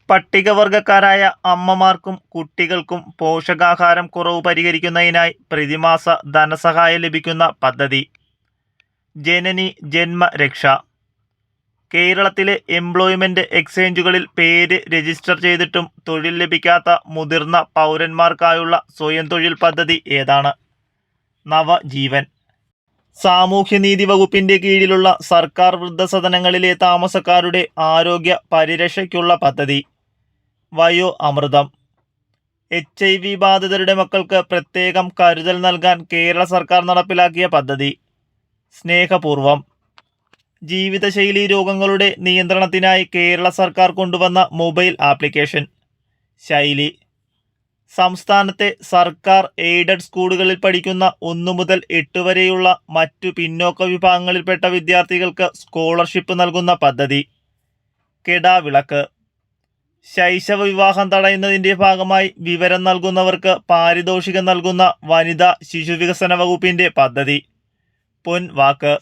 പട്ടികവർഗക്കാരായ അമ്മമാർക്കും കുട്ടികൾക്കും പോഷകാഹാരം കുറവ് പരിഹരിക്കുന്നതിനായി പ്രതിമാസ ധനസഹായം ലഭിക്കുന്ന പദ്ധതി ജനനി ജന്മരക്ഷ. കേരളത്തിലെ എംപ്ലോയ്മെന്റ് എക്സ്ചേഞ്ചുകളിൽ പേര് രജിസ്റ്റർ ചെയ്തിട്ടും തൊഴിൽ ലഭിക്കാത്ത മുതിർന്ന പൗരന്മാർക്കായുള്ള സ്വയം തൊഴിൽ പദ്ധതി ഏതാണ്? നവജീവൻ. സാമൂഹ്യനീതി വകുപ്പിന്റെ കീഴിലുള്ള സർക്കാർ വൃദ്ധസദനങ്ങളിലെ താമസക്കാരുടെ ആരോഗ്യ പരിരക്ഷയ്ക്കുള്ള പദ്ധതി വയോ അമൃതം. HIV ബാധിതരുടെ മക്കൾക്ക് പ്രത്യേകം കരുതൽ നൽകാൻ കേരള സർക്കാർ നടപ്പിലാക്കിയ പദ്ധതി സ്നേഹപൂർവം. ജീവിതശൈലി രോഗങ്ങളുടെ നിയന്ത്രണത്തിനായി കേരള സർക്കാർ കൊണ്ടുവന്ന മൊബൈൽ ആപ്ലിക്കേഷൻ ശൈലി. സംസ്ഥാനത്തെ സർക്കാർ എയ്ഡഡ് സ്കൂളുകളിൽ പഠിക്കുന്ന 1 മുതൽ 8 വരെയുള്ള മറ്റു പിന്നോക്ക വിഭാഗങ്ങളിൽപ്പെട്ട വിദ്യാർത്ഥികൾക്ക് സ്കോളർഷിപ്പ് നൽകുന്ന പദ്ധതി കെടാവിളക്ക്. ശൈശവ വിവാഹം തടയുന്നതിന്റെ ഭാഗമായി വിവരം നൽകുന്നവർക്ക് പാരിതോഷികം നൽകുന്ന വനിതാ ശിശുവികസന വകുപ്പിന്റെ പദ്ധതി പൊൻവാക്ക്.